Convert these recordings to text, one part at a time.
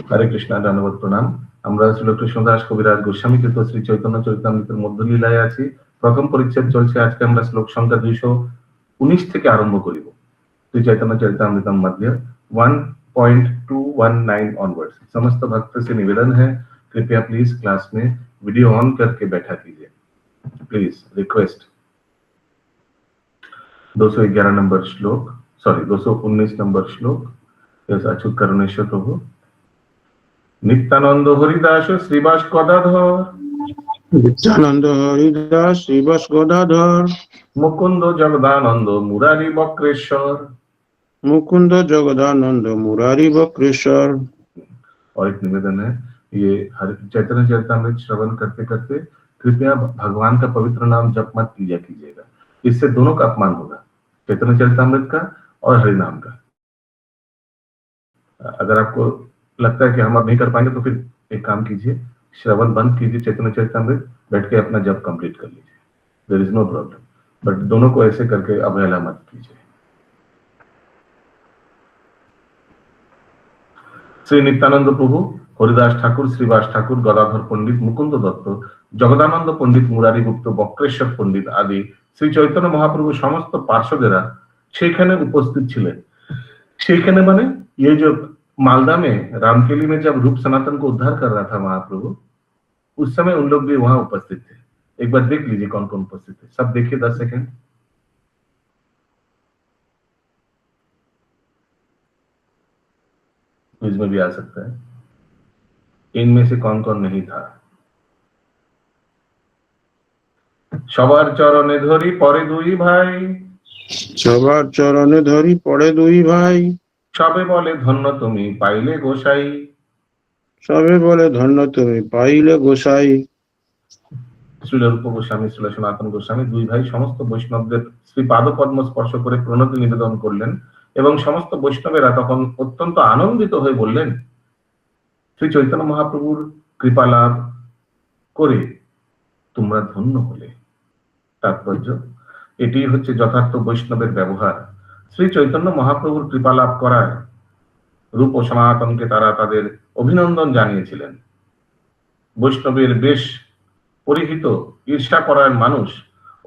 हरे कृष्णा धन्यवाद प्रणाम। আমরা শ্রী কৃষ্ণদাস কবিরাজ গোস্বামী কৃত শ্রী চৈতন্য চরিতামৃতের মধ্যলীলায় আছি। প্রথম পরিচ্ছেদ চলছে। আজকে আমরা শ্লোক সংখ্যা 219 থেকে আরম্ভ করিব। श्री चैतन्य चरितामृतम मध्य 1.219 ऑनवर्ड्स। समस्त भक्त से निवेदन है, कृपया प्लीज क्लास में वीडियो ऑन करके बैठा कीजिए। Please request. 211 नंबर श्लोक, सॉरी 219 नंबर श्लोक। यस अच्युत करुणेश्वर प्रभु। नित्यानंद हरिदास श्रीवास गदाधर, नित्यानंद हरिदास श्रीवास गदाधर, मुकुंद जगदानंद मुरारी बक्रेश्वर, मुकुंद जगदानंद मुरारी बक्रेश्वर। और एक निवेदन है, ये चैतन्य चरितामृत श्रवण करते करते कृपया भगवान का पवित्र नाम जप मत कीजिएगा। इससे दोनों का अपमान होगा, चैतन्य चरितामृत का और हरिनाम का। अगर आपको लगता है कि हम अब नहीं कर पाएंगे तो फिर एक काम कीजिए, श्रवण बंद कीजिए चैतन्य चरितामृत, बैठ के अपना जप कंप्लीट कर लीजिए। There is no problem, but दोनों को ऐसे करके अवहेला मत कीजिए। श्री नित्यानंद प्रभु, हरिदास ठाकुर, श्रीवास ठाकुर, गदाधर पंडित, मुकुंद दत्त, जगदानंद पंडित, मुरारी गुप्त, बक्रेश्वर पंडित आदि श्री चैतन्य महाप्रभु समस्त पार्षदेरा सेखाने उपस्थित छिलेन। सेखाने माने ये जो मालदा में रामकेली में जब रूप सनातन को उद्धार कर रहा था महाप्रभु, उस समय उन लोग भी वहां उपस्थित थे। एक बार देख लीजिए कौन कौन उपस्थित थे। सब देखिए 10 सेकंड। इसमें भी आ सकता है। इनमें से कौन कौन नहीं था? सवार चरणे धरी पड़े दुई भाई, सवार चरणे धरी पड़े दुई भाई, सबे बोले धन्य तुमी पाइले गोसाई, सबे बोले धन्य तुमी पाइले गोसाई। श्री रूप गोस्वामी, श्री सनातन गोस्वामी दुई भाई समस्त বৈষ্ণবদের শ্রী পাদপদ্ম স্পর্শ করে প্রণতি নিবেদন করলেন এবং সমস্ত বৈষ্ণবেরা তখন অত্যন্ত আনন্দিত হয়ে বললেন, শ্রী চৈতন্য মহাপ্রভুর কৃপা লাভ করে তোমরা ধন্য হলে। তাৎপর্য এটি হচ্ছে যথার্থ বৈষ্ণবের ব্যবহার। শ্রী চৈতন্য মহাপ্রভুর কৃপা লাভ করায় রূপ ও সনাতনকে তারা তাদের অভিনন্দন জানিয়েছিলেন। বৈষ্ণবের বেশ পরিহিত ঈর্ষা করার মানুষ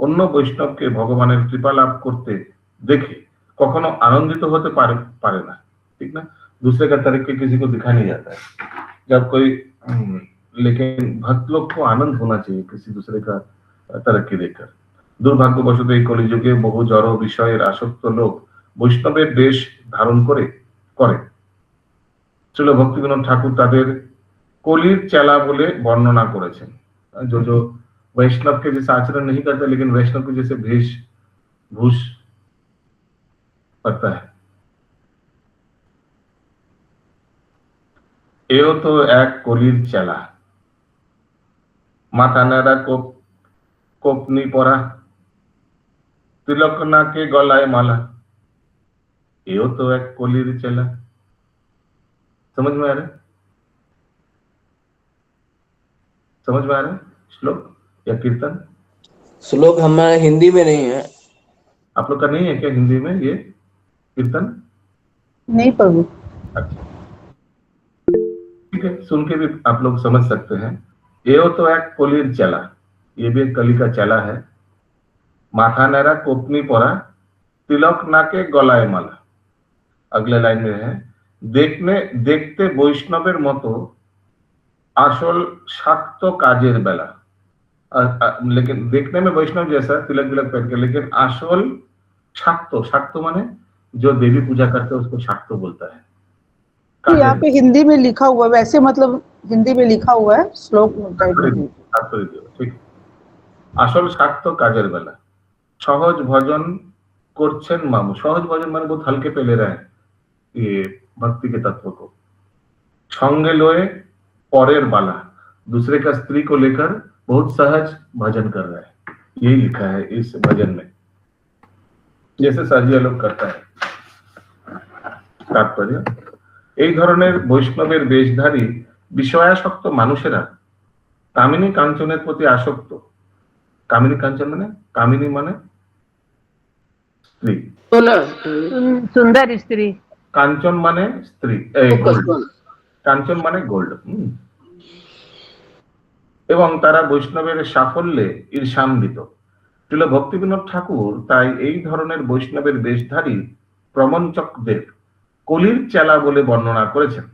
অন্য বৈষ্ণবকে ভগবানের কৃপা লাভ করতে দেখে কখনো আনন্দিত হতে পারে না, ठीक ना। दूसरे का तरक्की किसी को दिखा नहीं जाता है जब कोई, लेकिन भक्त लोग को आनंद होना चाहिए किसी दूसरे का तरक्की देखकर। दुर्भाग्यবশত এই কলিযুগে বহু জড় বিষয়ের আসক্ত লোক বৈষ্ণবের বেশ ধারণ করে শ্রীল ভক্তিবিনোদ ঠাকুর তাদের কলির চেলা বলে বর্ণনা করেছেন। जो वैष्णव के जैसे आचरण नहीं करते लेकिन वैष्णव के जैसे वेशभूष करता है। एओ तो एक कलिर चेला, माथा नेड़ा कोपनी परा, तिलक नाके गलाय माला, एओ तो एक कलिर चेला। समझ में आ रहा है? समझ में आ रहा है श्लोक या कीर्तन? श्लोक हमारे हिंदी में नहीं है। आप लोग का नहीं है क्या हिंदी में ये कीर्तन? नहीं प्रभु। अच्छा ठीक है, सुन के भी आप लोग समझ सकते हैं। ये तो एक कलिर चला, ये भी एक कली का चला है। माथा नेरा कोपनी परा, तिलक नाके गलाय माला। अगले लाइन में है, देखते वैष्णवेर मतो आसल शाक्त काजेर बेला। लेकिन देखने में वैष्णव जैसा तिलक पहन के, लेकिन आसल शाक्त माने जो देवी पूजा करते हैं उसको शाक्त बोलता है। यहाँ पे हिंदी में लिखा हुआ है, वैसे मतलब हिंदी में लिखा हुआ है श्लोक ठीक। आसल शाक्त काजेर बेला सहज भजन करछेन मामू। सहज भजन माने बहुत हल्के पे ले रहे हैं ये भक्ति के तत्व को। संगे लोए परेर बाला, दूसरे का स्त्री को लेकर बहुत सहज भजन कर रहा है। यही लिखा है इस भजन में, जैसे साजिया लोग करता है। तात्पर्य এই ধরনের বৈষ্ণবের বেশধারী বিষয়াসক্ত মানুষেরা কামিনী কাঞ্চনের প্রতি আসক্ত। কামিনী কাঞ্চন মানে, কামিনী মানে স্ত্রী, सुंदर स्त्री, কাঞ্চন মানে স্ত্রী, কাঞ্চন মানে গোল্ড। এবং তারা বৈষ্ণবের সাফল্যে ঈর্ষান্বিত। শ্রীল ভক্তিবিনোদ ঠাকুর তাই এই ধরনের বৈষ্ণবের বেশধারী প্রমঞ্চকদের কলির চেলা বলে বর্ণনা করেছেন।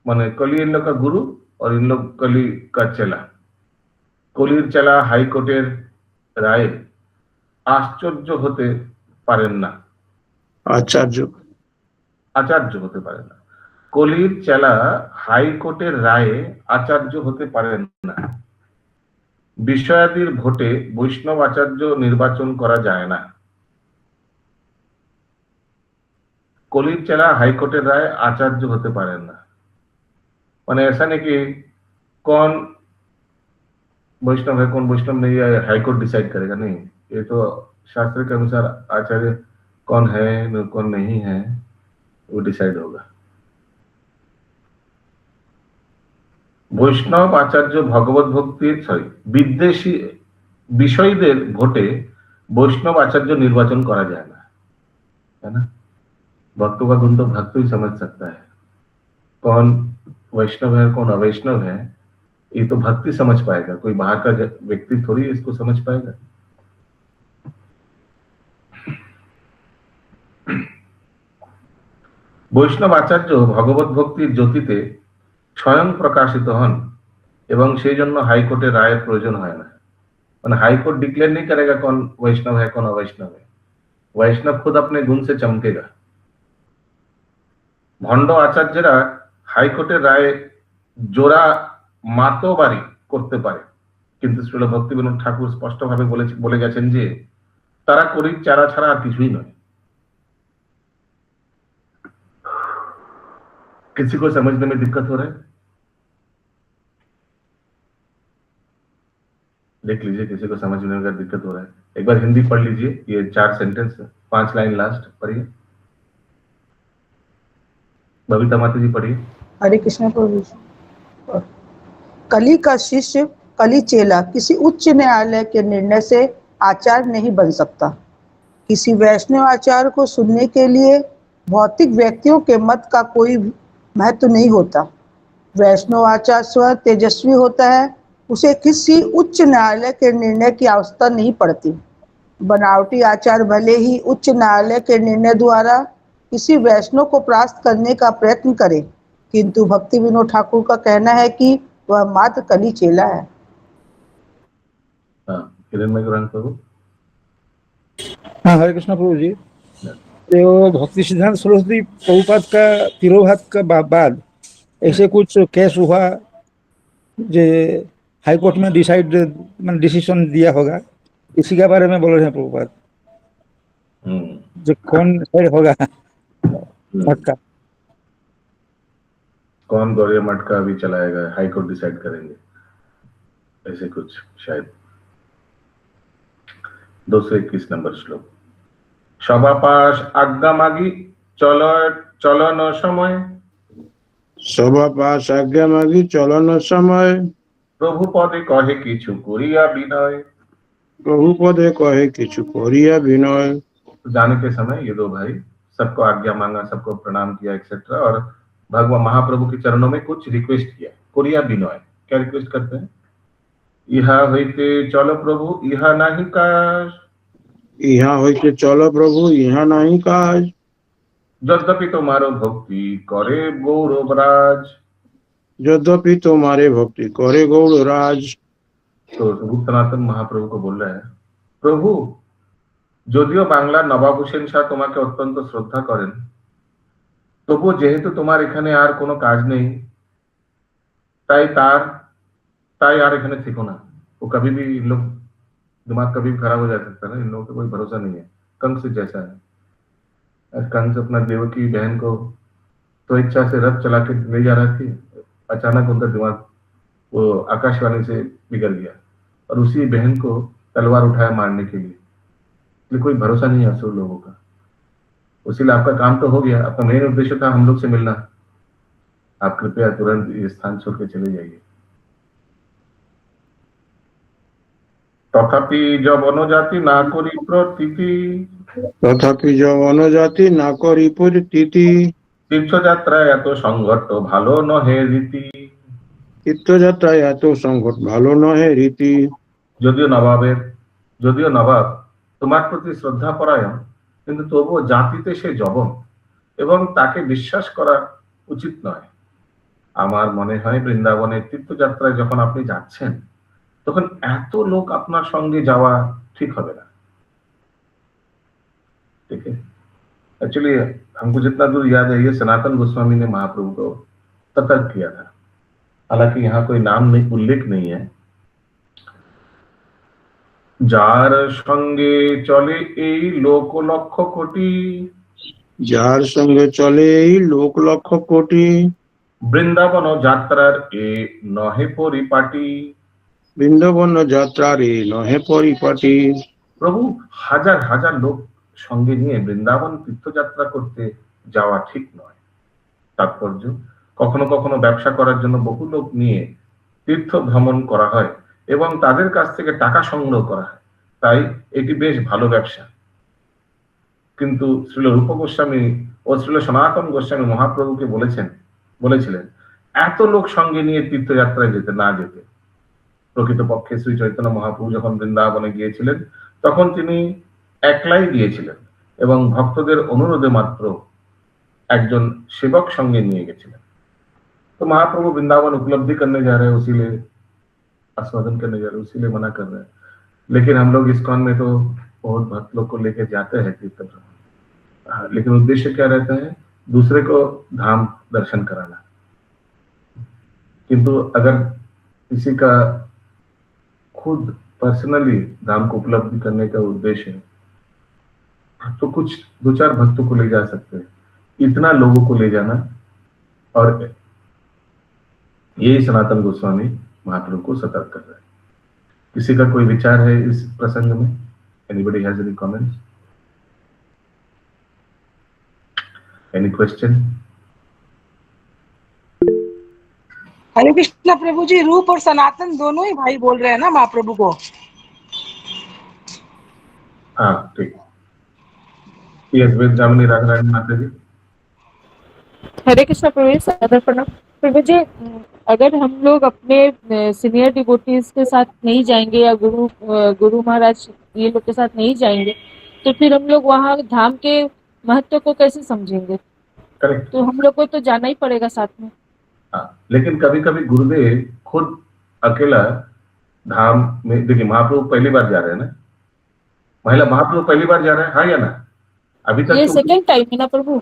মানে কলি इन लोग का गुरु और इन लोग कली का चेला। কলির চেলা হাইকোর্টের রায়ে আশ্চর্য হতে পারেন না, আচার্য আচার্য হতে পারেন না। কলির চেলা হাইকোর্টের রায়ে আচার্য হতে পারেন না। বিষয়াদির ভোটে বৈষ্ণব আচার্য নির্বাচন করা যায় না। কলির চেলা हाईकोर्टेर राय आचार्य होते पारे ना। माने ऐसा नहीं कि कौन वैष्णव है कौन वैष्णव नहीं है हाईकोर्ट डिसाइड करेगा, नहीं। ये तो शास्त्र के अनुसार आचार्य कौन है कौन नहीं है वो डिसाइड होगा। वैष्णव आचार्य भगवत भक्ति सॉरी विद्वेषी विषयीদের ভোটে वैष्णव आचार्य निर्वाचन करा जाए ना, है ना। भक्तों का गुण तो भक्त ही समझ सकता है, कौन वैष्णव है कौन अवैष्णव है ये तो भक्ति समझ पाएगा, कोई बाहर का व्यक्ति थोड़ी इसको समझ पाएगा। বৈষ্ণব আচার্য ভগবত ভক্তির জ্যোতিতে স্বয়ং প্রকাশিত হন এবং সেই জন্য হাইকোর্টের রায়ের প্রয়োজন হয় না। মানে हाईकोर्ट डिक्लेयर नहीं करेगा कौन वैष्णव है कौन अवैष्णव है, वैष्णव खुद अपने गुण से चमकेगा। ভণ্ড আচার্যরা হাইকোর্টের রায়ে জোড়া মাতবাড়ি করতে পারে, কিন্তু শ্রীল ভক্তিবিনোদ ঠাকুর স্পষ্টভাবে বলে গেছেন যে তারা কলির চারা ছাড়া আর কিছুই নয়। किसी को समझने में दिक्कत हो रहा है? देख लीजिए किसी को समझने में दिक्कत हो रहा है, एक बार हिंदी पढ़ लीजिए, ये 4 सेंटेंस 5 लाइन लास्ट पढ़िए। बबीता माता जी पढ़िए। हरे कृष्ण प्रभु जी। कली का शिष्य कली चेला किसी उच्च न्यायालय के निर्णय से आचार्य नहीं बन सकता। किसी वैष्णव आचार्य को सुनने के लिए भौतिक व्यक्तियों के मत का कोई महत्व नहीं होता। वैष्णव आचार्य स्वयं तेजस्वी होता है, उसे किसी उच्च न्यायालय के निर्णय की आवश्यकता नहीं पड़ती। बनावटी आचार्य भले ही उच्च न्यायालय के निर्णय द्वारा किसी वैष्णव को प्राप्त करने का प्रयत्न करे, किंतु भक्तिविनोद ठाकुर का कहना है कि वह मात्र कली चेला है। हाँ, हरे कृष्ण प्रभु जी। तो भक्ति सिद्धांत सरस्वती प्रभुपाद का तिरोभात का बाद ऐसे कुछ केस हुआ जो हाईकोर्ट में डिसीजन दिया होगा, इसी के बारे में बोल रहे हैं प्रभुपाद, जो कौन साइड होगा मठ का, कौन गौरिया मठ का अभी चलाएगा, हाईकोर्ट डिसाइड करेंगे, ऐसे कुछ शायद। 221 नंबर श्लोक। সভাপাশ আজ্ঞামাগি চলন সময় সভাপাশ আজ্ঞামাগি চলন সময় প্রভু পদে কহে কিছু করিয়া বিনয়। प्रभु पदे कहे किछु करिया विनय। जाने के समय ये दो भाई सबको आज्ञा मांगा, सबको प्रणाम किया एक्सेट्रा, और भगवान महाप्रभु के चरणों में कुछ रिक्वेस्ट किया, कोरिया विनय। क्या रिक्वेस्ट करते हैं? इहा होइते चलो प्रभु इहा नहीं काज, यहाँ होइते चलो प्रभु यहाँ नहीं काज। यद्यपि तुम्हारो भक्ति करे गौरवराज, यद्यपि तुम्हारे भक्ति करे गौर राज। तो रूप सनातन महाप्रभु को बोल रहे हैं, प्रभु যদিও বাংলার নবাব হোসেন শাহ তোমাকে অত্যন্ত শ্রদ্ধা করেন, তবুও যেহেতু তোমার এখানে আর কোনো কাজ নেই, তাই আর এখানে থেকো না। वो कभी भी इन लोग दिमाग कभी भी खराब हो जा सकता है ना, इन लोगों का कोई भरोसा नहीं है। कंस जैसा है, कंस अपना देवकी बहन को तो इच्छा से रथ चला के ले जा रहा थी, अचानक उनका दिमाग वो आकाशवाणी से बिगड़ गया और उसी बहन को तलवार उठाया मारने के लिए। कोई भरोसा नहीं है असुर लोगों का। उसीलिए आपका काम तो हो गया, आपका मेन उद्देश्य था हम लोग से मिलना, आप कृपया तुरंत ये स्थान छोड़ के चले जाइए। तथापि जब अनुजाति ना करी प्रतीति, तथापि जब अनुजाति ना करी प्रतीति, তীর্থযাত্রা এত সংঘট ভালো নহে রীতি। তীর্থযাত্রায় এত সংকট ভালো নহে রীতি। যদিও নবাব তোমার প্রতি শ্রদ্ধা পরায়ণ, কিন্তু তবুও জাতিতে সে জবন এবং তাকে বিশ্বাস করা উচিত নয়। আমার মনে হয় বৃন্দাবনের তীর্থযাত্রায় যখন আপনি যাচ্ছেন তখন এত লোক আপনার সঙ্গে যাওয়া ठीक হবে না। ठीक है, एक्चुअली हमको जितना दूर याद है ये सनातन गोस्वामी ने महाप्रभु को सतर्क किया था, हालांकि यहाँ कोई नाम नहीं उल्लेख नहीं है। যার সঙ্গে চলে এই লোক লক্ষ কোটি, যার সঙ্গে চলে এই লোক লক্ষ কোটি, বৃন্দাবন যাত্রার এ নহে পরিপাটি। বৃন্দাবন যাত্রার এ নহে পরিপাটি। প্রভু হাজার হাজার লোক সঙ্গে নিয়ে বৃন্দাবন তীর্থযাত্রা করতে যাওয়া ঠিক নয়। তাৎপর্য, কখনো কখনো ব্যবসা করার জন্য বহু লোক নিয়ে তীর্থ ভ্রমণ করা হয় এবং তাদের কাছ থেকে টাকা সংগ্রহ করা হয়, তাই এটি বেশ ভালো ব্যবসা। কিন্তু শ্রীল রূপ গোস্বামী ও শ্রীল সনাতন গোস্বামী মহাপ্রভুকে বলেছিলেন এত লোক সঙ্গে নিয়ে তীর্থযাত্রায় যেতে। প্রকৃতপক্ষে শ্রী চৈতন্য মহাপ্রভু যখন বৃন্দাবনে গিয়েছিলেন তখন তিনি একলাই গিয়েছিলেন এবং ভক্তদের অনুরোধে মাত্র একজন सेवक সঙ্গে নিয়ে গেছিলেন। तो महाप्रभु वृंदावन उपलब्धि करने जा रहे हैं, उसीलिए आस्वादन करने जा रहे हैं, उसीलिए मना कर रहे हैं। लेकिन हम लोग इस्कॉन में तो बहुत भक्त लोग को लेकर जाते हैं तीर्थ भ्रमण, लेकिन उद्देश्य क्या रहता है? दूसरे को धाम दर्शन कराना। किंतु अगर किसी का खुद पर्सनली धाम को उपलब्धि करने का उद्देश्य है तो कुछ 2-4 भक्तों को ले जा सकते हैं, इतना लोगों को ले जाना। और ये सनातन गोस्वामी महाप्रभु को सतर्क कर रहे हैं। किसी का कोई विचार है इस प्रसंग में? Anybody has any comments, any question? Hare Krishna Prabhu ji, Roop और सनातन दोनों ही भाई बोल रहे हैं ना महाप्रभु को? हाँ ठीक। यस, वेद जामिनी राघरायण माता जी। हरे कृष्णा प्रभु जी, सादर प्रणाम। प्रभु जी, अगर हम लोग अपने सीनियर डिवोटीज के साथ नहीं जाएंगे या गुरु महाराज ये लोग के साथ नहीं जाएंगे तो फिर हम लोग वहाँ धाम के महत्व को कैसे समझेंगे? करेक्ट। तो हम लोग को तो जाना ही पड़ेगा साथ में। हाँ, लेकिन कभी कभी गुरुदेव खुद अकेला धाम में, देखिए महाप्रभु पहली बार जा रहे हैं ना, महिला महाप्रभु पहली बार जा रहे हैं, हाँ या ना? अभी तक ये सेकंड टाइम है ना प्रभु?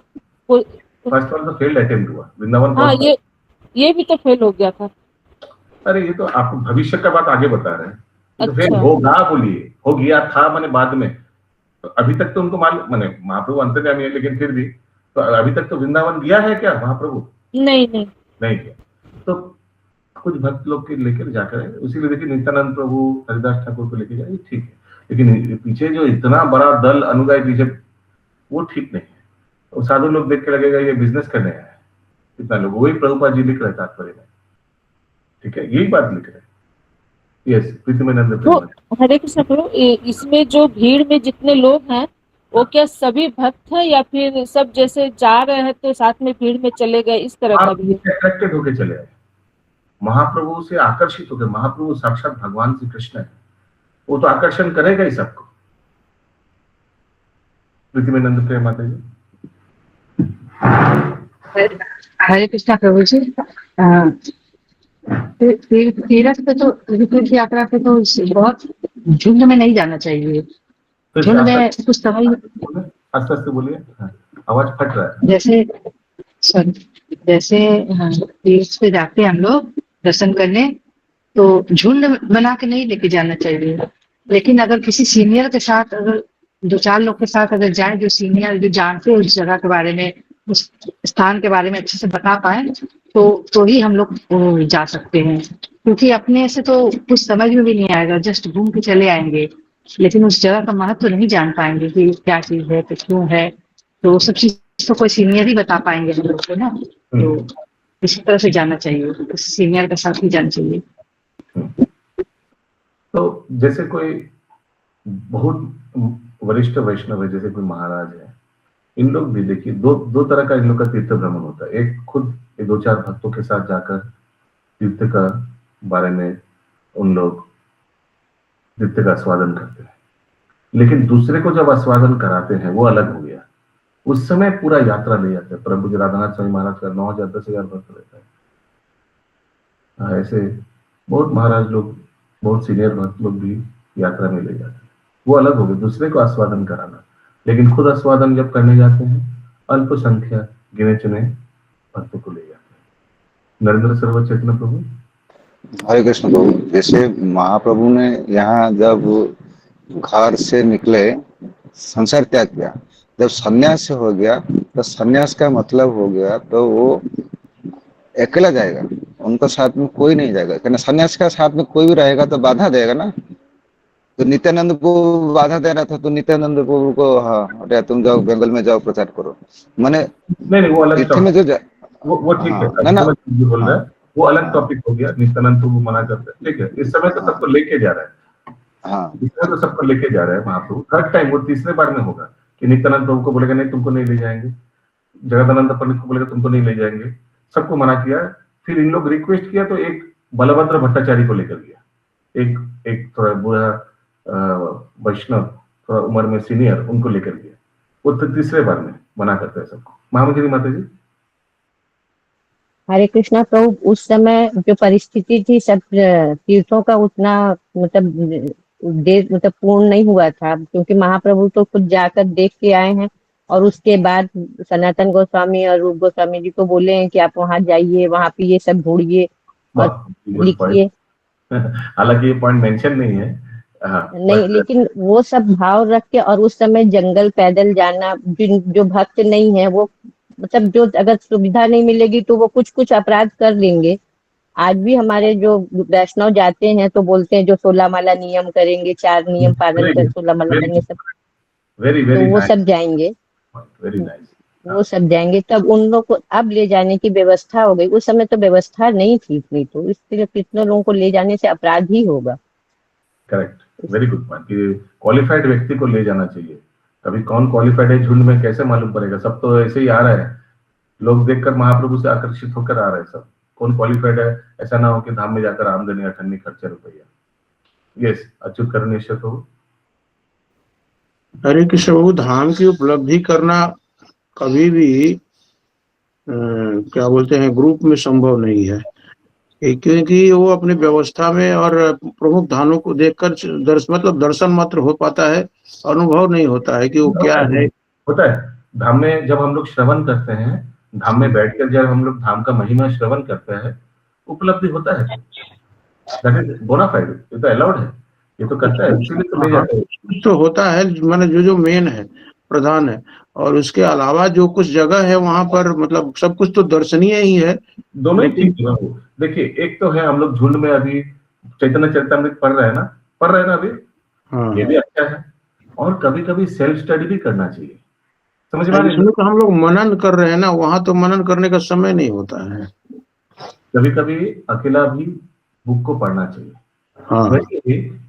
फर्स्ट बार तो फेल्ड अटेम्प्ट हुआ वृंदावन। हाँ, ये भी तो फेल हो गया था। अरे ये तो आप भविष्य का बात आगे बता रहे हैं। तो अच्छा। फेल होगा बोलिए, हो गया था माने बाद में। तो अभी तक तो उनको मालूम, माने महाप्रभु अंतर्यामी है, लेकिन फिर भी तो अभी तक तो वृंदावन गया है क्या महाप्रभु? नहीं किया। तो कुछ भक्त लोग के लेकर जाकर, उसीलिए देखिए नित्यानंद प्रभु हरिदास ठाकुर को लेके जाए, ठीक है, लेकिन पीछे जो इतना बड़ा दल अनुगामी पीछे, वो ठीक नहीं है। तो साधु लोग देख के लगेगा ये बिजनेस करने आया है, इतना लोग। वही प्रभुपाद जी लिख रहे तात्पर्य में, ठीक है, यही बात लिख रहे। यस, प्रीतिमानंद तो हरे कृष्ण प्रभु, इसमें जो भीड़ में जितने लोग हैं वो क्या सभी भक्त हैं या फिर सब जैसे जा रहे हैं तो साथ में भीड़ में चले गए, इस तरह का भी है? अट्रैक्टेड होके चले आए, महाप्रभु से आकर्षित होकर। महाप्रभु साक्षात भगवान श्री कृष्ण है, वो तो आकर्षण करेगा ही सबको। प्रीतिमानंद प्रिय माता जी। हरे कृष्णा प्रभु जी, तीर्थ पे तो तीर्थ यात्रा पे तो बहुत झुंड में नहीं जाना चाहिए। तो झुंड में कुछ समझ, आस्ते आस्ते बोलिए, आवाज फट रहा है। जैसे तीर्थ पे जाते हैं हम लोग दर्शन करने, तो झुंड बना के नहीं लेके जाना चाहिए। लेकिन अगर किसी सीनियर के साथ, अगर 2-4 लोग के साथ अगर जाए, जो सीनियर जो जानते हैं उस जगह के बारे में, उस स्थान के बारे में अच्छे से बता पाए, तो ही हम लोग जा सकते हैं। क्योंकि अपने से तो कुछ समझ में भी नहीं आएगा, जस्ट घूम के चले आएंगे, लेकिन उस जगह का महत्व नहीं जान पाएंगे कि क्या चीज है, तो क्यों है। तो वो सब चीज तो कोई सीनियर ही बता पाएंगे हम लोग को ना। तो इसी तरह से जाना चाहिए, किसी सीनियर के साथ ही जाना चाहिए। तो जैसे कोई बहुत वरिष्ठ वैष्णव है, जैसे कोई महाराज है, इन लोग भी देखिए दो तरह का इन लोग का तीर्थ भ्रमण होता है। एक खुद ये 2-4 भक्तों के साथ जाकर तीर्थ का बारे में उन लोग तीर्थ का आस्वादन करते हैं, लेकिन दूसरे को जब आस्वादन कराते हैं वो अलग हो गया। उस समय पूरा यात्रा ले जाते हैं। प्रभु जी राधानाथ स्वामी महाराज का 9,000 10,000 भक्त रहता है। ऐसे बहुत महाराज लोग, बहुत सीनियर भक्त लोग भी यात्रा में ले जाते हैं। वो अलग हो गए, दूसरे को आस्वादन कराना। लेकिन खुद आस्वादन जब करने जाते हैं, अल्पसंख्यक गिने चुने भक्तों को ले जाते हैं। नरेंद्र सर्व चैतन्य प्रभु। हरे कृष्ण प्रभु। जैसे महाप्रभु ने यहाँ जब घर से निकले, संसार त्याग किया, जब सन्यास हो गया तो सन्यास का मतलब हो गया तो वो अकेला जाएगा, उनका साथ में कोई नहीं जाएगा। क्योंकि सन्यास का साथ में कोई भी रहेगा तो बाधा देगा ना। तो नित्यानंद को बाधा दे रहा था, तो नित्यानंद प्रभु को हाँ अरे तुम जाओ बंगाल में जाओ प्रचार करो। मैंने नहीं वो अलग में जो वो ठीक है, ना ना बोल रहा है वो अलग टॉपिक हो गया। नित्यानंद प्रभु मना करते हैं, ठीक है। इस समय तो सबको लेके जा रहा है, हाँ इस समय तो सबको लेके जा रहा है महाप्रभु। थर्ड टाइम वो तीसरे बार में होगा कि नित्यानंद प्रभु को बोलेगा नहीं तुमको नहीं ले जाएंगे, जगदानंद पंडित को बोलेगा तुमको नहीं ले जाएंगे, सबको मना किया। फिर इन लोग रिक्वेस्ट किया तो एक बलभद्र भट्टाचार्य को लेकर गया, एक थोड़ा बुरा वैष्णव, थोड़ा उम्र में सीनियर, उनको लेकर गया। वो तो तीसरे बार में मना करते हैं सबको। महामंत्री माता जी। हरे कृष्णा प्रभु, उस समय जो परिस्थिति थी सब तीर्थों का उतना मतलब पूर्ण नहीं हुआ था, क्योंकि महाप्रभु तो खुद जाकर देख के आए हैं और उसके बाद सनातन गोस्वामी और रूप गोस्वामी जी को बोले हैं कि आप वहां जाइए, वहां पे ये सब ढूंढिए और लिखिए। हालांकि ये पॉइंट मेंशन नहीं है नहीं, लेकिन वो सब भाव रख के, और उस समय जंगल पैदल जाना, जो भक्त नहीं है वो मतलब जो अगर सुविधा नहीं मिलेगी तो वो कुछ अपराध कर लेंगे। आज भी हमारे जो वैष्णव जाते हैं तो बोलते हैं जो 16 माला नियम करेंगे, 4 नियम पालन कर 16 माला करेंगे सब, तो वो सब जाएंगे, वो सब जाएंगे। तब उन लोग को अब ले जाने की व्यवस्था हो गई, उस समय तो व्यवस्था नहीं थी इतनी, तो इसलिए कितने लोगों को ले जाने से अपराध ही होगा। करेक्ट, वेरी गुड पॉइंट कि क्वालिफाइड व्यक्ति को ले जाना चाहिए। कभी कौन क्वालिफाइड है झुंड में कैसे मालूम पड़ेगा? सब तो ऐसे ही आ रहे हैं, लोग देखकर महाप्रभु से आकर्षित होकर आ रहे हैं सब। कौन क्वालिफाइड है? ऐसा ना हो कि धाम में जाकर आमदनी अठन्नी खर्चा रुपया। यस, अच्युत करुणेश्वर प्रभु। हरे कृष्ण प्रभु, धाम की उपलब्धि करना कभी भी क्या बोलते हैं ग्रुप में संभव नहीं है, क्योंकि वो अपनी व्यवस्था में और प्रमुख धामों को देखकर दर्शन मात्र हो पाता है, अनुभव नहीं होता है कि वो क्या है। होता है धाम में जब हम लोग श्रवण करते हैं, धाम में बैठकर जब हम लोग धाम का महिमा श्रवण करते हैं, उपलब्धि होता है। दैट इज बोनाफाइड, ये तो अलाउड है, ये तो करता है, इसीलिए तो ले जाते हैं। तो होता है माने जो मेन है, प्रधान है, और उसके अलावा जो कुछ जगह है वहां पर मतलब सब कुछ तो दर्शनीय ही है। दोनों ही ठीक है। देखिए, एक तो है हम लोग झुंड में अभी चैतन्य चरितमृत पढ़ रहे हैं ना अभी, हाँ। ये भी अच्छा है। और कभी कभी सेल्फ स्टडी भी करना चाहिए, समझ में आ रही है? तो हम लोग मनन कर रहे हैं ना, वहां तो मनन करने का समय नहीं होता है। कभी कभी अकेला भी बुक को पढ़ना चाहिए। हाँ।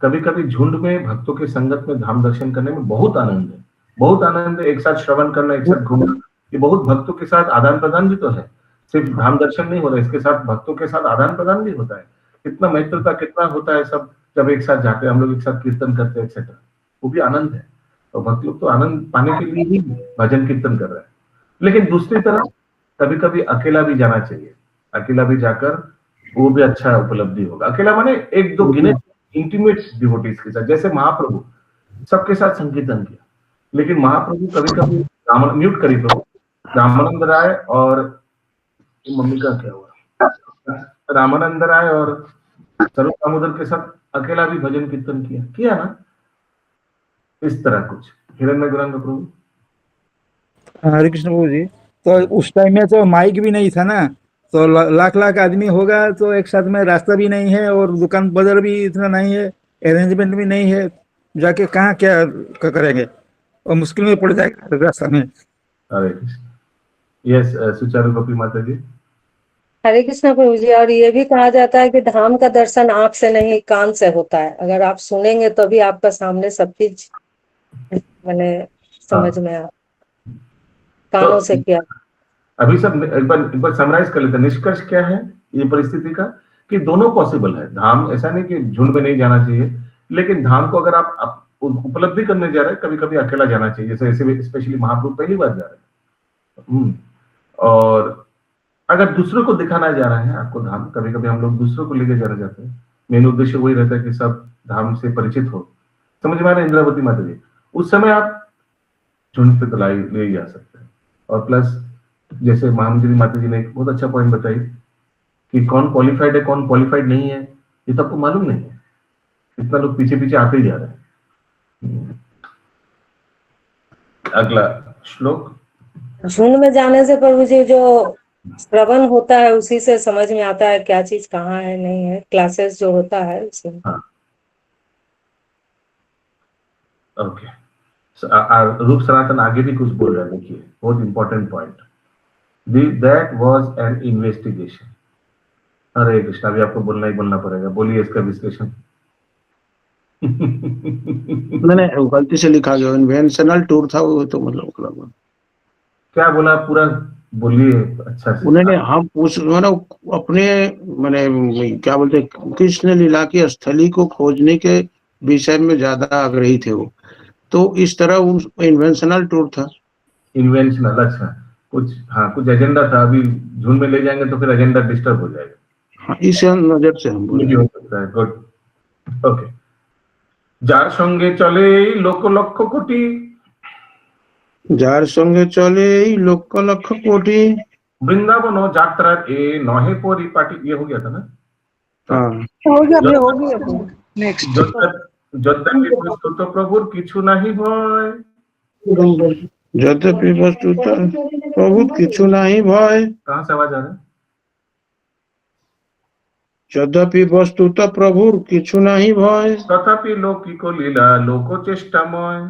कभी कभी झुंड में भक्तों के संगत में धाम दर्शन करने में बहुत आनंद है, बहुत आनंद है। एक साथ श्रवण करना, एक साथ घूमना, ये बहुत भक्तों के साथ आदान प्रदान भी तो है। सिर्फ धाम दर्शन नहीं हो रहा है, इसके साथ भक्तों के साथ आदान प्रदान भी होता है। कितना मित्रता कितना होता है सब जब एक साथ जाते हैं हम लोग, एक साथ कीर्तन करते हैं एक्सेट्रा, वो भी आनंद है। तो भक्त लोग तो आनंद पाने के लिए ही भजन कीर्तन कर रहे हैं। लेकिन दूसरी तरफ कभी कभी अकेला भी जाना चाहिए, अकेला भी जाकर वो भी अच्छा उपलब्धि होगा। अकेला माने एक दो गिने इंटीमेट डिवोटीज के साथ, जैसे महाप्रभु सबके साथ संकीर्तन किया। लेकिन महाप्रभु कभी कभी म्यूट करी प्रभु, रामानंद राय और मम्मी का क्या हुआ, रामानंद राय और स्वरूप दामोदर के साथ अकेला भी भजन कीर्तन किया ना, इस तरह कुछ। हिरण्य गौरांग प्रभु। हरे कृष्ण प्रभु जी, तो उस टाइम में तो माइक भी नहीं था ना, तो लाख लाख आदमी होगा तो एक साथ में रास्ता भी नहीं है और दुकान बाजार भी इतना नहीं है, अरेंजमेंट भी नहीं है, जाके कहाँ क्या करेंगे और मुश्किल में पड़ जाएगा रास्ता में। हरे कृष्ण। यस, सुचारू गोपी माता जी। हरे कृष्ण प्रभु जी, और ये भी कहा जाता है कि धाम का दर्शन आंख से नहीं कान से होता है। अगर आप सुनेंगे तो भी आपका सामने सब चीज मैंने समझ में आ। कानों से किया। अभी सब एक बार समराइज कर लेते हैं। निष्कर्ष क्या है ये परिस्थिति का, कि दोनों पॉसिबल है। धाम ऐसा नहीं कि झुंड में नहीं जाना चाहिए, लेकिन धाम को अगर आप उपलब्धि करने जा रहे हैं, कभी कभी अकेला जाना चाहिए। जैसे स्पेशली महाप्रभु पहली बार जा रहे हैं, और अगर दूसरों को दिखाना जा रहे हैं आपको धाम, कभी कभी हम लोग दूसरों को लेके जाना चाहते हैं। मेन उद्देश्य वही रहता है कि सब धाम से परिचित हो। समझ में आ रहा है इंद्रावती माता जी? उस समय आप झुंड पे तो ले जा सकते हैं। और प्लस जैसे महामंत्री माता जी ने एक बहुत अच्छा पॉइंट बताई कि कौन क्वालिफाइड है कौन क्वालिफाइड नहीं है, ये तो आपको मालूम नहीं है। इतना लोग पीछे पीछे आते ही जा रहे हैं। अगला श्लोक। झुंड में जाने से प्रभु जी जो श्रवण होता है उसी से समझ में आता है क्या चीज कहाँ है नहीं है, क्लासेस जो होता है उसे। ओके, रूप सनातन आगे भी कुछ बोल रहा है, देखिए बहुत important point. That was an investigation. Hare Krishna, अभी आपको बोलना ही बोलना पड़ेगा, बोलिए इसका विश्लेषण। मैंने गलती से लिखा गया, इन्वेंशनल टूर था वो, तो मतलब क्या बोला पूरा बोलिए अच्छा से। उन्होंने हम पूछ अपने मैंने क्या बोलते कृष्ण लीला की स्थली को खोजने के विषय में ज्यादा आग्रही थे वो, तो इस तरह इन्वेंशनल टूर था। इन्वेंशनल, अच्छा कुछ, हाँ कुछ एजेंडा था। अभी झुंड में ले जाएंगे तो फिर एजेंडा डिस्टर्ब हो जाएगा। हाँ, इस नजर से हम बोले। हो सकता है, गुड, ओके। जार संगे चले लोक लक्ष कोटि, जार संगे चले लोक लक्ष कोटि, वृंदावन यात्रा ए नहे परिपाटी। ये हो गया था ना? हाँ हो गया। नेक्स्ट যদ্যপি বস্তুত প্রভুর কিছু নাহি ভয়, यद्यपि वस्तुतः प्रभु किछु नहीं भय। कहाँ से आवाज आ रहा है? यद्यपि वस्तुतः प्रभु किछु नहीं भय, तथापि लौकिक लीला लोक चेष्टामय।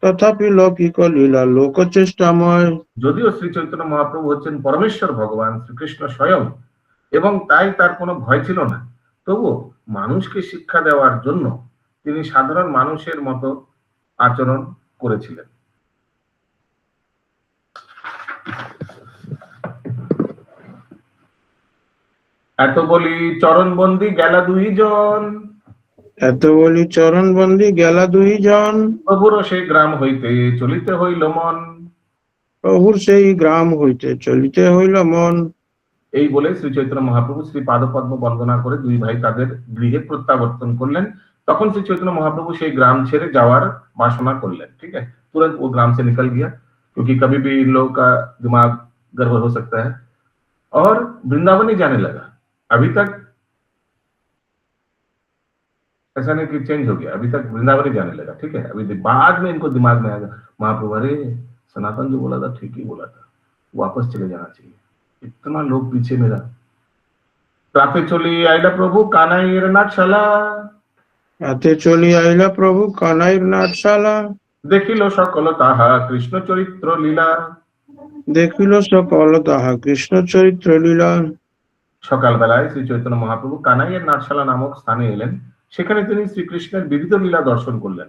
तथापि लौकिक लीला लोक चेष्टामय। যদিও শ্রী চৈতন্য মহাপ্রভু হচ্ছেন পরমেশ্বর ভগবান শ্রীকৃষ্ণ স্বয়ং, এবং তাই তার কোনো ভয় ছিল না, তবু মানুষকে শিক্ষা দেওয়ার জন্য তিনি সাধারণ মানুষের মতো আচরণ করেছিলেন। এত বলি চরণবন্দি গেলা দুইজন, এত বলি চরণবন্দি গেলা দুইজন, প্রভুর সেই গ্রাম হইতে চলিতে হইল মন। প্রভুর সেই গ্রাম হইতে চলিতে হইল মন। এই বলে শ্রী চৈতন্য মহাপ্রভু শ্রী পাদপদ্ম বন্দনা করে দুই ভাই তাদের গৃহে প্রত্যাবর্তন করলেন। তখন श्री चैतन्य महाप्रभु से ग्राम छेड़े जावार वासना कर लें। ठीक है, तुरंत वो ग्राम से निकल गया, क्योंकि कभी भी इन लोगों का दिमाग गड़बड़ हो सकता है, और वृंदावन ही जाने लगा। अभी तक ऐसा नहीं कि चेंज हो गया, अभी तक वृंदावन ही जाने लगा। ठीक है, अभी बाद में इनको दिमाग में आ गया, महाप्रभु अरे सनातन जो बोला था ठीक ही बोला था, वापस चले जाना चाहिए, इतना लोग पीछे मेरा। राते चली आइला प्रभु कानाईर नाटशाला, রাতে চলি আইলা প্রভু কানাইর নাটশালা, দেখিল সকল তাহা কৃষ্ণ চরিত্র লীলা। দেখিল সকল তাহা কৃষ্ণ চরিত্র লীলা। সকালবেলায় শ্রী চৈতন্য মহাপ্রভু কানাইয়ের নাটশালা নামক স্থানে এলেন। সেখানে তিনি শ্রীকৃষ্ণের বিবিধ লীলা দর্শন করলেন।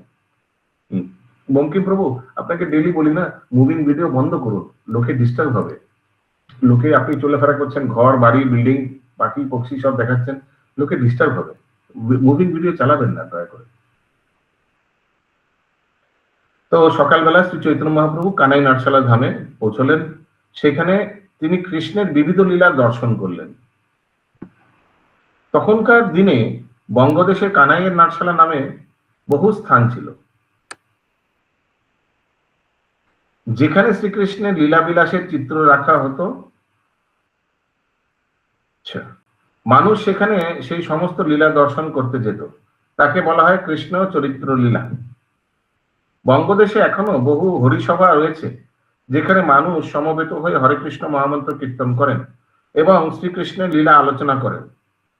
বঙ্কিম প্রভু, আপনাকে ডেইলি বলি না, মুভিং ভিডিও বন্ধ করুন, লোকে ডিস্টার্ব হবে। লোকে আপনি চলাফেরা করছেন, ঘর বাড়ি বিল্ডিং পাখি পক্ষী সব দেখাচ্ছেন, লোকে ডিস্টার্ব হবে। মুভিং ভিডিও চালাবেন না দয়া করে। তো সকালবেলা শ্রী চৈতন্য মহাপ্রভু কানাই নাটশালা ধামে পৌঁছলেন। সেখানে তিনি কৃষ্ণের বিবিধ লীলা দর্শন করলেন। তখনকার দিনে বঙ্গদেশে কানাইয়ের নাটশালা নামে বহু স্থান ছিল, যেখানে শ্রীকৃষ্ণের লীলা বিলাসের চিত্র রাখা হতো। মানুষ সেখানে সেই সমস্ত লীলা দর্শন করতে যেত, তাকে বলা হয় কৃষ্ণ চরিত্র লীলা। বঙ্গদেশে এখনো বহু হরিসভা রয়েছে, যেখানে মানুষ সমবেত হয়ে হরে কৃষ্ণ মহামন্ত্র কীর্তন করেন এবং শ্রীকৃষ্ণের লীলা আলোচনা করেন।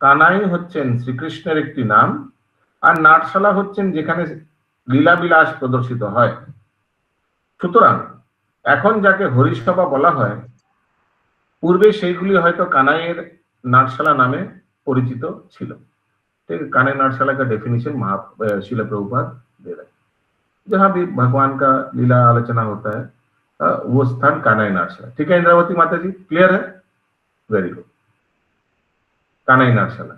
কানাই হচ্ছেন শ্রীকৃষ্ণের একটি নাম, আর নাটশালা হচ্ছেন যেখানে লীলা বিলাস প্রদর্শিত হয়। সুতরাং এখন যাকে হরিসভা বলা হয়, পূর্বে সেইগুলি হয়তো কানাইয়ের नाटशाला नामे परिचित ছিল। ठीक है, कानाई नाटशाला का डेफिनेशन श्रील प्रभुपाद दे रहे हैं। जहां भी भगवान का लीला आलोचना होता है, वो स्थान कानाई नाटशाला। ठीक है इंद्रावती माता जी, क्लियर है? Very good, Kanai Natshala.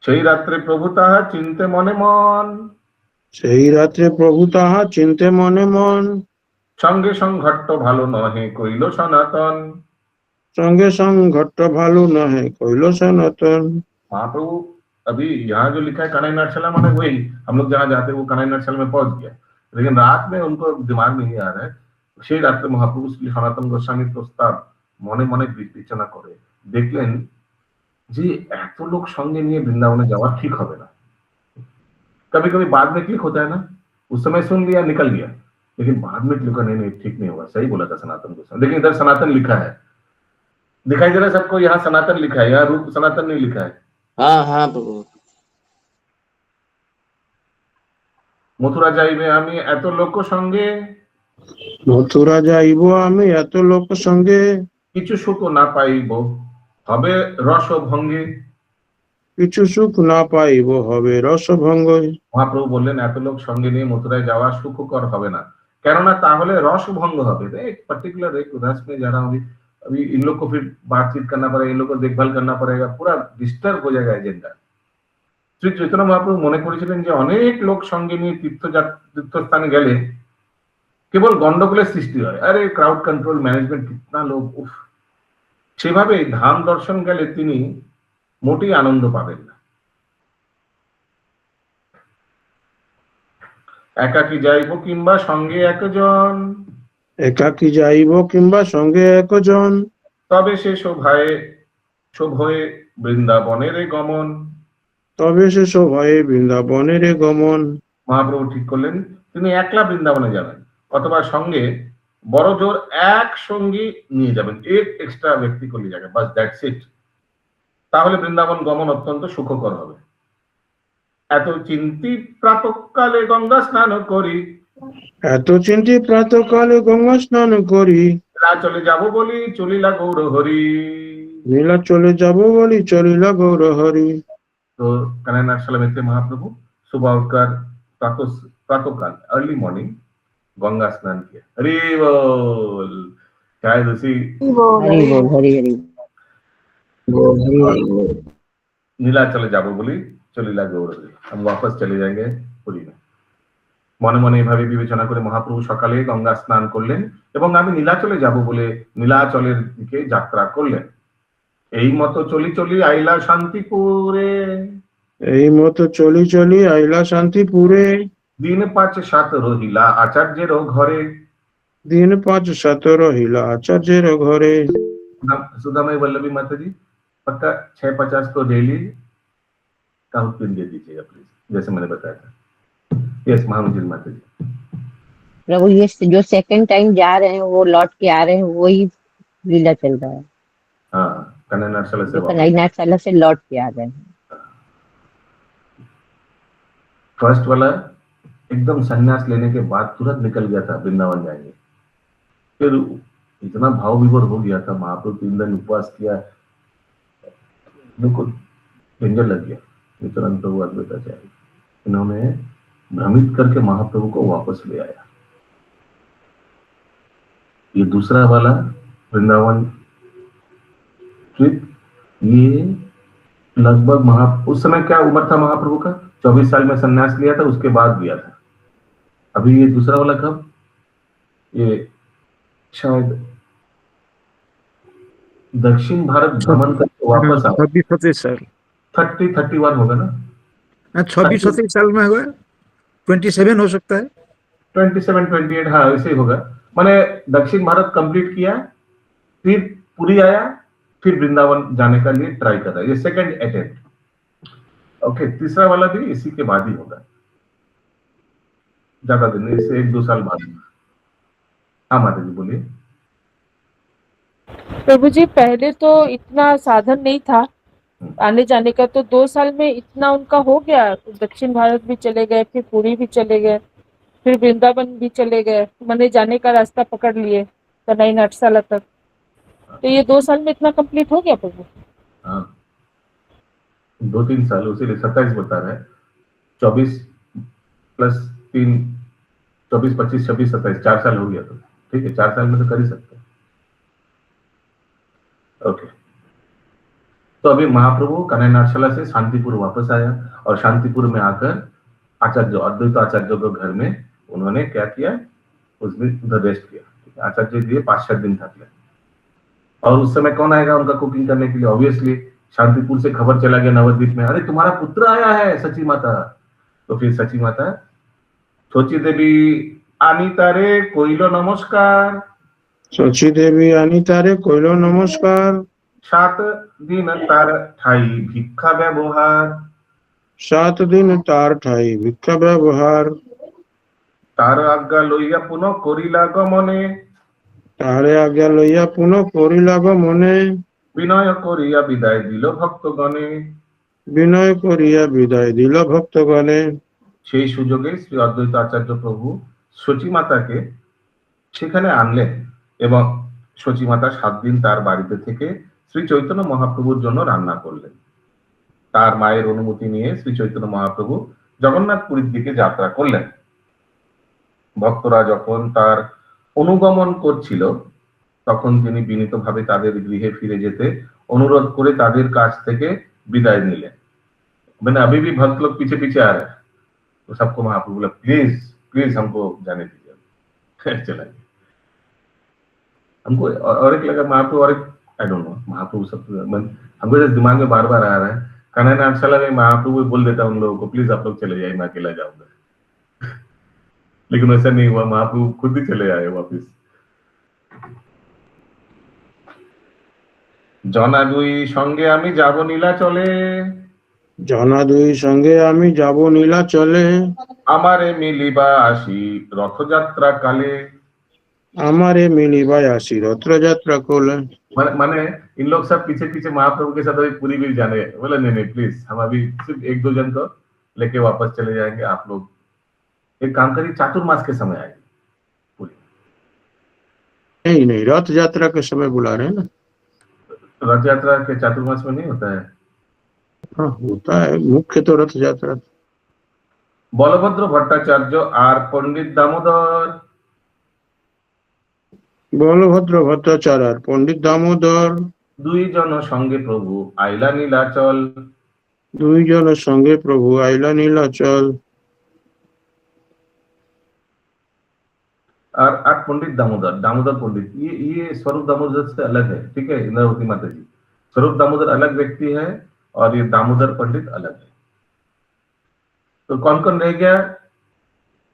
সেই রাত্রে প্রভু তাহা চিনতে মনে মন, সেই রাত্রে প্রভু তাহা চিনতে মনে মন, সঙ্গে সংঘট্ট ভালো নহে কইল সনাতন। संगे संग घट्ट भालू न है कोइलो सनातन। महाप्रभु अभी यहाँ जो लिखा है कनाई नाटशाला माने वही हम लोग जहाँ जाते हैं वो कनाई नाटशाला में पहुंच गया, लेकिन रात में उनको दिमाग में नहीं आ रहा है। সেই রাত্রে মহাপ্রভু শ্রী সনাতন গোস্বামীর প্রস্তাব মনে মনে বিবেচনা করে দেখলেন যে এত লোক সঙ্গে নিয়ে বৃंदावने जावा ठीक হবে না। कभी कभी बाद में क्लिक होता है ना, उस समय सुन लिया निकल गया, लेकिन बाद में क्लिक नहीं नहीं ठीक नहीं होगा। सही बोला था सनातन गोस्वामी, लेकिन इधर सनातन लिखा है, दिखाई दे रहा है सबको? यहाँ सनातन लिखा है, यहाँ रूप सनातन नहीं लिखा है। हाँ हाँ प्रभु। মথুরা যাইবে আমি এত লোক সঙ্গে, মথুরা যাইব আমি এত লোক সঙ্গে, কিছু সুখ না পাইব হবে রস ভঙ্গে। কিছু সুখ না পাইব হবে রসভঙ্গ। মহাপ্রভু বললেন এত লোক সঙ্গে নিয়ে মথুরায় যাওয়া সুখকর হবে না, কেননা তাহলে রস ভঙ্গ হবে। एक पर्टिकुलर एक रस में जा रहा हूँ अभी इन लोग को फिर बातचीत करना पड़ेगा, इन लोग को देखभाल करना पड़ेगा, पूरा डिस्टर्ब हो जाएगा एजेंडा। শ্রী চৈতন্য মহাপ্রভু মনে করেছিলেন যে অনেক লোক সঙ্গে নিয়ে তীর্থস্থানে গেলে কেবল গন্ডগোলের সৃষ্টি হয়। আরে ক্রাউড কন্ট্রোল ম্যানেজমেন্ট কিতনা লোক, উফ। সেভাবে ধাম দর্শন গেলে তিনি মোটেই আনন্দ পাবেন না। একাকী যাইব কিংবা সঙ্গে একজন, একাকী যাইব কিংবা সঙ্গে একজন, তবে সে শোভয়ে বৃন্দাবনের গমন। তবে সে শোভায় বৃন্দাবনের গমন। মহাপ্রভু ঠিক করলেন তিনি একলা বৃন্দাবনে যাবেন, অথবা সঙ্গে বড় জোর এক সঙ্গী নিয়ে যাবেন, এক এক্সট্রা ব্যক্তি করলে যাবে, বাস দ্যাটস ইট। তাহলে বৃন্দাবন গমন অত্যন্ত সুখকর হবে। এত চিন্তি প্রাতঃকালে গঙ্গা স্নান করি, এত চিন্তি প্রাতঃকালে গঙ্গা স্নান করি, নীলা চলে যাব বলি চলিলা গৌর হরি। নীলা চলে যাব বলি চলিলা গৌর হরি। तो कन्हैया नाटशाला में थे महाप्रभु, सुबह उठकर प्रातःकाल अर्ली मॉर्निंग गंगा स्नान किया। हरि बोल। शायद उसी हरि बोल हरि हरि बोल हरि हरि बोल। नीला चले जाबो बोली चलिला गौर हरि, हम वापस चले जाएंगे पुरी में। মনে মনে এভাবে বিবেচনা করে মহাপ্রভু সকালে গঙ্গা স্নান করলেন এবং আমি নীলাচলে যাব বলে নীলাচলের দিকে যাত্রা করলেন। এই মতো চলি চলি আইলা শান্তিপুরে, এই মতো চলি চলি আইলা শান্তিপুরে, দিন ৫-৭ রহিলা আচার্যের ঘরে। দিন ৫-৭ রহিলা আচার্যের ঘরে। सुदामाई वल्लभी माता जी पक्का 650 को डेली काउंट पिन दे दीजिएगा प्लीज, जैसे मैंने बताया था। यस महामंदिर माता जी। प्रभु ये जो सेकंड टाइम जा रहे हैं वो लौट के आ रहे हैं, वही लीला चल रहा है। हाँ कन्हैया नाटशाला से कन्हैया नाटशाला से लौट के आ रहे हैं। फर्स्ट वाला एकदम संन्यास लेने के बाद तुरंत निकल गया था वृंदावन जाएंगे, फिर इतना भाव विभोर हो गया था, महाप्रभु 3 दिन उपवास किया, बिल्कुल डेंजर लग गया। तुरंत प्रभु अद्वैताचार्य इन्होंने भ्रमित करके महाप्रभु को वापस ले आया। ये दूसरा वाला वृंदावन ट्रिप, ये लगभग उस समय क्या उम्र था महाप्रभु का? 24 साल में संन्यास लिया था, उसके बाद गया था। अभी ये दूसरा वाला कब? ये शायद दक्षिण भारत भ्रमण करके वापस आया। 26-27 साल 31 होगा ना? 26-27 साल में होगा, 27 हो सकता है, 27-28 हाँ ऐसे ही होगा। मैंने दक्षिण भारत कंप्लीट किया, फिर पुरी आया, फिर वृंदावन जाने का लिए ट्राई कर रहा है। ये सेकंड अटेम्प्ट। ओके, तीसरा वाला भी इसी के बाद ही होगा, ज्यादा दिन नहीं, इससे 1-2 साल बाद। हाँ माता जी बोलिए। प्रभु जी पहले तो इतना साधन नहीं था आने जाने का, तो 2 साल में इतना उनका हो गया। दक्षिण भारत भी चले गए, फिर पुरी भी चले गए, फिर वृंदावन भी चले गए, मैंने जाने का रास्ता पकड़ लिए कन्हैया नाटशाला तक। तो ये 2 साल में इतना कंप्लीट हो गया प्रभु? हाँ 2-3 साल, उसी 27 बता रहा है, 24 + 3 24, 25, 26, 27 4 साल हो गया तो ठीक है, 4 साल में तो कर ही सकते हैं। ओके, तो अभी महाप्रभु कन्हैया नाथशाला से शांतिपुर वापस आया और शांतिपुर में आकर आचार्य अद्वैत आचार्य के घर में उन्होंने क्या किया, उसमें उधर रेस्ट किया। आचार्य जी 5-6 दिन थक गए और उस समय कौन आएगा उनका कुकिंग करने के लिए? ऑब्वियसली शांतिपुर से खबर चला गया नवद्वीप में, अरे तुम्हारा पुत्र आया है सची माता। तो फिर सची माता सोची देवी अनिता रे कोइलो नमस्कार, सची देवी अनिता रे कोइलो नमस्कार, 7 दिन तार ठाई भिक्षा व्यवहार, 7 दिन तार ठाई भिक्षा व्यवहार, तार आज्ञा लइया पुनः करिला गमने, तारे आज्ञा लइया पुनः करिला गमने, विनय करिया विदाय दिल भक्तगणे, विनय करिया विदाय दिल भक्तगणे। সেই সুযোগে শ্রী অদ্বৈত আচার্য প্রভু সচী মাতাকে সেখানে আনলেন এবং সচী মাতা 7 দিন তার বাড়িতে থেকে শ্রী চৈতন্য মহাপ্রভুর জন্য রান্না করলেন। তার মায়ের অনুমতি নিয়ে শ্রী চৈতন্য মহাপ্রভু জগন্নাথপুরীর দিকে যাত্রা করলেন। ভক্তরা যখন তার অনুগমন করছিল তখন তিনি বিনীতভাবে তাদের গৃহে ফিরে যেতে অনুরোধ করে তাদের কাছ থেকে বিদায় নিলেন। মানে अभी भी भक्त लोग पीछे पीछे आ रहे हैं, तो सबको महाप्रभु बोला प्लीज प्लीज हमको जाने दीजिए। चला गया। हमको और एक लगा महाप्रभु, और एक आई डोंट नो महाप्रभु सब हमको जैसे दिमाग में बार बार आ रहा है, कन्हैया नाथशाला में महाप्रभु बोल देता उन लोगों को प्लीज आप लोग चले जाइए, मैं अकेला जाऊंगा। लेकिन वैसा नहीं हुआ, महाप्रभु खुद ही चले आए वापिस। जना दुई संगे आमी जाबो नीलाचले, जना दुई संगे आमी जाबो नीलाचले, আমারে মিলিবা আসি রথযাত্রা কালে, हमारे मिलिबा आसी रथयात्रा कोले। माने इन लोग सब पीछे पीछे महाप्रभु के साथ अभी पूरी भी जाने, बोला नहीं नहीं प्लीज हम अभी सिर्फ 1-2 जन को लेके वापस चले जाएंगे, आप लोग एक काम करिए चातुर्मास के समय आएगी पूरी। नहीं नहीं, रथ यात्रा के समय बुला रहे हैं ना। रथ यात्रा के चातुर्मास में नहीं होता है? हाँ होता है, मुख्य तो रथ यात्रा। बलभद्र भट्टाचार्य और पंडित दामोदर, बलभद्र भट्टाचार्य पंडित दामोदर, 2 जन संगे प्रभु आइला नीलाचल, 2 जन संगे प्रभु आइला नीलाचल। और पंडित दामोदर, दामोदर पंडित, ये स्वरूप दामोदर से अलग है, ठीक है इंद्रावती माता जी। स्वरूप दामोदर अलग व्यक्ति है और ये दामोदर पंडित अलग है। तो कौन कौन रह गया?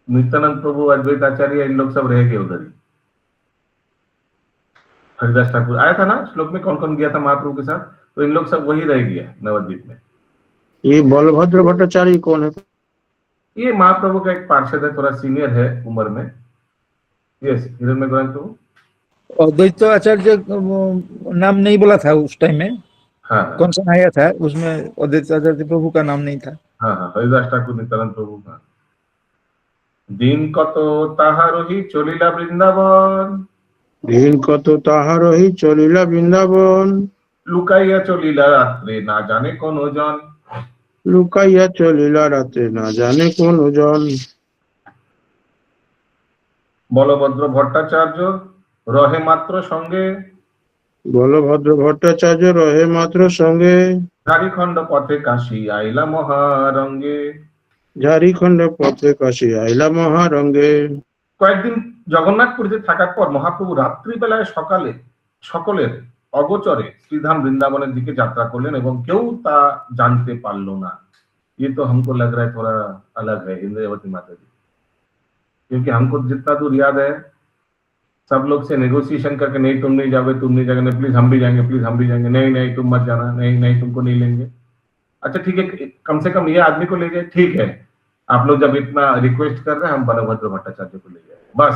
नित्यानंद प्रभु, अद्वैत आचार्य, इन लोग सब रह गए उधर ही। हरिदास ठाकुर आया था ना श्लोक में, कौन कौन गया था महाप्रभु के साथ? तो इन लोग सब वही रह गया नवद्वीप में। ये बलभद्र भट्टाचार्य कौन है? ये महाप्रभु का एक पार्षद है, थोड़ा सीनियर है उम्र में। यस, हिरण्य गोविंद प्रभु। अद्वैत आचार्य नाम नहीं बोला था उस टाइम में। हाँ कौन सा आया था उसमें? अद्वैत आचार्य प्रभु का नाम नहीं था। हाँ हाँ, हरिदास ठाकुर, नित्यानंद प्रभु का। दिन कत ताहार ही चलिला वृंदावन, दिन कत ताहार ही चलिला वृंदावन, लुकाइया चलिला रात्रे ना जाने कौन जन, लुकाइया चलिला रात्रे ना जाने कौन जन। बलभद्र भट्टाचार्य रहे मात्र संगे, बलभद्र भट्टाचार्य रहे मात्र संगे, झारीखंड पथे काशी आइला महारंगे, झारीखंड पथे काशी आइला महारंगे। কয়েকদিন জগন্নাথপুরীতে থাকার পর মহাপ্রভু রাত্রিবেলায় সকালে সকলের অগোচরে শ্রীধাম বৃন্দাবনের দিকে যাত্রা করলেন এবং কেউ তা জানতে পারল না। ये तो हमको लग रहा है थोड़ा अलग है इंद्रावती माता जी, क्योंकि हमको जितना दूर याद है सब लोग से नेगोशिएशन करके नहीं तुम नहीं जाओगे, तुम नहीं जाओगे, प्लीज हम भी जाएंगे, प्लीज हम भी जाएंगे, नहीं नहीं तुम मत जाना, नहीं नहीं तुमको नहीं लेंगे। अच्छा ठीक है, कम से कम ये आदमी को ले जाए, ठीक है आप लोग जब इतना रिक्वेस्ट कर रहे हैं हम बलभद्र भट्टाचार्य को ले जाए बस,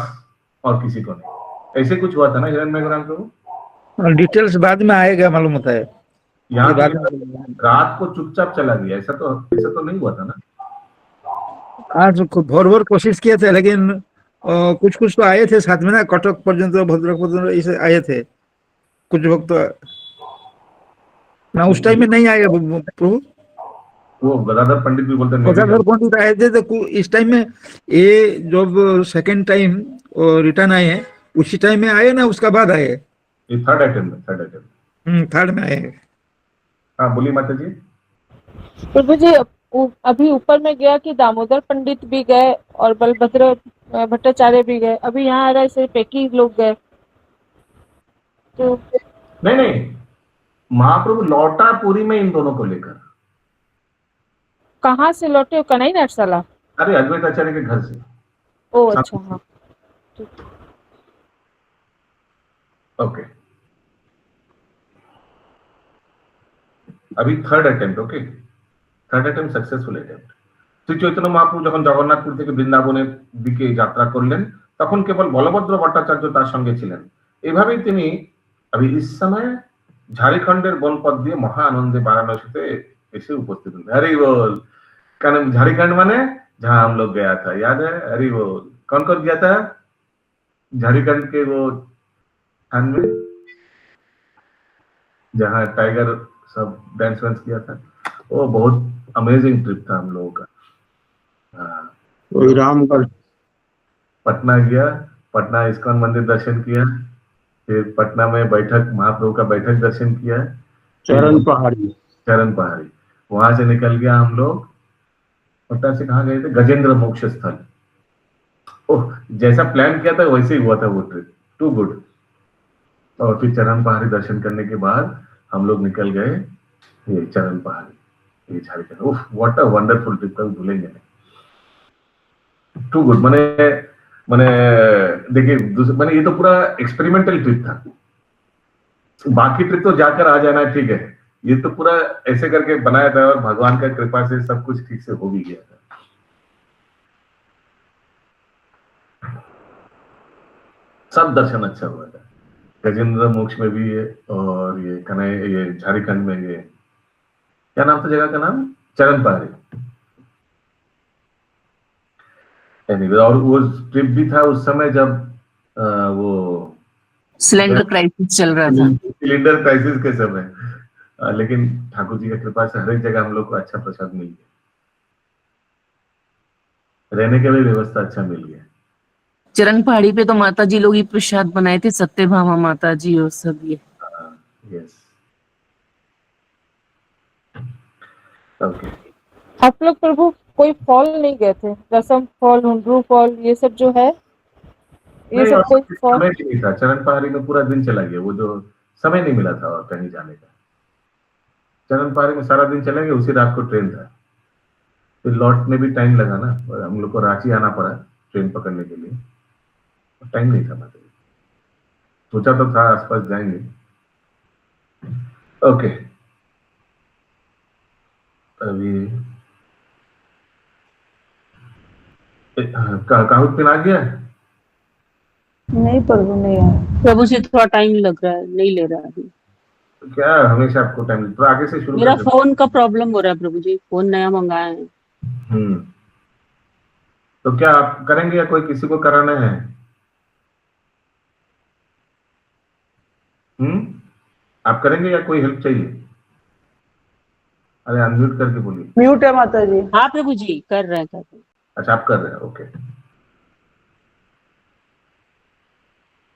और किसी को नहीं। ऐसे कुछ हुआ था ना हिरण्य गोविंद प्रभु? डिटेल्स बाद में आएगा मालूम होता है। यहाँ रात को चुपचाप चला गया, ऐसा तो नहीं हुआ था ना। आज भोर भोर कोशिश किए थे लेकिन कुछ कुछ तो आए थे साथ में ना, कटक पर्यंत भद्रक पर्यंत ऐसे आए थे कुछ वक्त ना, उस टाइम में नहीं आए प्रभु। वो गदाधर पंडित भी बोलते हैं मैं भी गदाधर पंडित आए थे तो इस टाइम में ये जब सेकंड टाइम रिटर्न आए हैं उसी टाइम में आए ना उसका बाद आए? ये थर्ड अटेम्प्ट थर्ड में आए। हाँ बोलिए माता जी। प्रभु जी अभी ऊपर में गया कि दामोदर पंडित भी गए और बलभद्र भट्टाचार्य भी गए, अभी यहाँ आ रहा है सिर्फ एक ही लोग गए तो। नहीं, महाप्रभु लौटा पुरी में इन दोनों को लेकर। कहाँ से लौटे? कन्हई नाटशाला? अरे अद्वैत आचार्य के घर से। ओ अच्छा, हाँ ओके, अभी third attempt. Okay, third attempt successful attempt. Shri Chaitanya Mahaprabhu যখন জগন্নাথপুর থেকে বৃন্দাবনের দিকে যাত্রা করলেন তখন কেবল বলভদ্র ভট্টাচার্য তার সঙ্গে ছিলেন। এভাবেই তিনি अभी इस समय झारखंडेर বনপথ দিয়ে মহা আনন্দে বারাণসীতে এসে উপস্থিত হলেন। हरि बोल। कारण झारखंड माने जहां हम लोग गया था, याद है? हरि बोल। कौन कौन गया था झारखंड के वो स्थान में जहां टाइगर सब डांस वांस किया था? वो बहुत अमेजिंग ट्रिप था हम लोगों का। वही रामगढ़ पटना गया, पटना इस्कॉन मंदिर दर्शन किया, फिर पटना में बैठक महाप्रभु का बैठक दर्शन किया, चरण पहाड़ी वहां से निकल गया हम लोग। पटना से कहाँ गए थे? गजेंद्र मोक्ष स्थल। ओह, जैसा प्लान किया था वैसे ही हुआ था वो ट्रिप, टू गुड। और फिर चरण पहाड़ी दर्शन करने के बाद हम लोग निकल गए ये चरण पहाड़ी, ये Jharkhand. Oh what a wonderful trip था, भूलेंगे नहीं। Too good. मैंने देखिए मैंने ये तो पूरा एक्सपेरिमेंटल ट्रिप था। बाकी ट्रिप तो जाकर आ जाना ठीक है, ये तो पूरा ऐसे करके बनाया था और भगवान का कृपा से सब कुछ ठीक से हो भी गया था। सब दर्शन अच्छा हुआ था। गजेंद्र मोक्ष में भी है और ये कन्हई, ये झारखंड में ये क्या नाम था जगह का नाम? चरण पहाड़ी। और वो ट्रिप भी था उस समय जब वो सिलेंडर क्राइसिस चल रहा था, सिलेंडर क्राइसिस के समय। लेकिन ठाकुर जी की कृपा से हर एक जगह हम लोग को अच्छा प्रसाद मिल गया, रहने के लिए व्यवस्था अच्छा मिल गया। चरण पहाड़ी पे तो माता जी लोग ही प्रसाद बनाए थे, सत्यभामा माता जी और सब ये। Yes okay. आप लोग प्रभु कोई फॉल नहीं गए थे? रसम फॉल, हुंड्रू फॉल, ये सब जो है ये सब कोई फॉल समय नहीं था। चरण पहाड़ी में पूरा दिन चला गया, वो जो समय नहीं मिला था और कहीं जाने का। चरण पहाड़ी में सारा दिन चलेंगे, उसी रात को ट्रेन था, फिर लौटने भी टाइम लगा ना, और हम लोग को रांची आना पड़ा ट्रेन पकड़ने के लिए, टाइम नहीं था। मतलब सोचा तो था आसपास जाएंगे। ओके, अभी काहुत पिन आ गया? नहीं प्रभु, नहीं आया। प्रभु जी थोड़ा टाइम लग रहा है, नहीं ले रहा अभी। क्या हमेशा आपको टाइम तो आगे से शुरू मेरा फोन का प्रॉब्लम हो रहा है प्रभु जी, फोन नया मंगाया है। तो क्या आप करेंगे या कोई किसी को कराना है? आप करेंगे या कोई हेल्प चाहिए? अरे अनम्यूट करके बोलिए। म्यूट है माता जी। हाँ प्रभु जी कर रहे हैं। अच्छा आप कर रहे हैं, ओके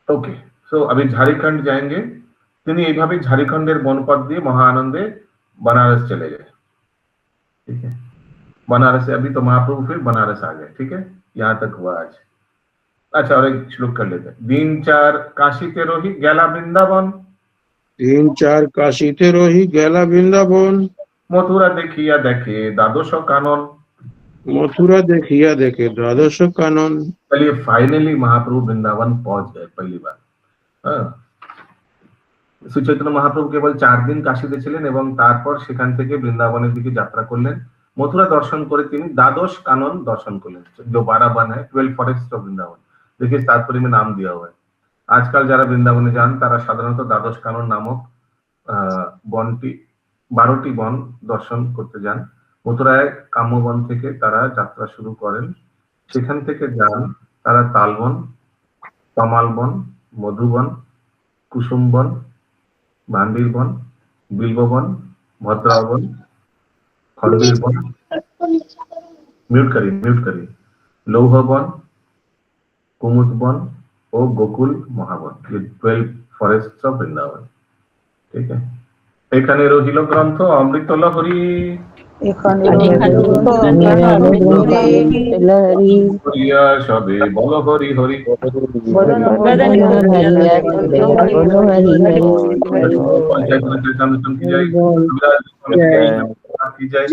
ओके। सो अभी झारखंड जाएंगे। তিনি এইভাবে ঝাড়খণ্ডের বনপথ দিয়ে মহা আনন্দে बनारस चले गए। ठीक है, बनारस से अभी तो महाप्रभु फिर बनारस आ गए। ठीक है, यहाँ तक हुआ आज। अच्छा, और एक श्लोक कर लेते हैं। 3-4 काशीते रोही गैला वृंदावन, 3-4 काशीते रोही गैला वृंदावन, मथुरा देखिया देखे द्वादश कानन, मथुरा देखिया देखे द्वादश कानन। चलिए फाइनली महाप्रभु वृंदावन पहुंच गए पहली बार। শ্রী চৈতন্য মহাপ্রভু কেবল 4 দিন কাশীতে ছিলেন এবং তারপর সেখান থেকে বৃন্দাবনের দিকে যাত্রা করলেন। মথুরা দর্শন করে তিনি দ্বাদশ কানন दर्शन করলেন, जो 12 वन है, 12 फॉरेस्ट ऑफ वृंदावन। देखिए तात्पर्य में नाम दिया हुआ है। आजकल যারা বৃন্দাবনে যান তারা সাধারণত দ্বাদশ কানন নামক বনটি 12টি বন দর্শন করতে যান। মথুরায় কাম্যবন থেকে তারা যাত্রা শুরু করেন, সেখান থেকে যান তারা তালবন, তমালবন, মধুবন, কুসুমবন, भांडीर वन, बिल्व वन, भद्रा वन, खंडीर वन, म्यूट करिए, लौह वन, कुमुद वन और गोकुल महावन, ये 12 फॉरेस्ट ऑफ वृंदावन। ठीक है, এখানে রহিল গ্রন্থ অমৃত লহরী, করিয়া সবে বল হরি হরি। পঞ্চায়েত কি যায়,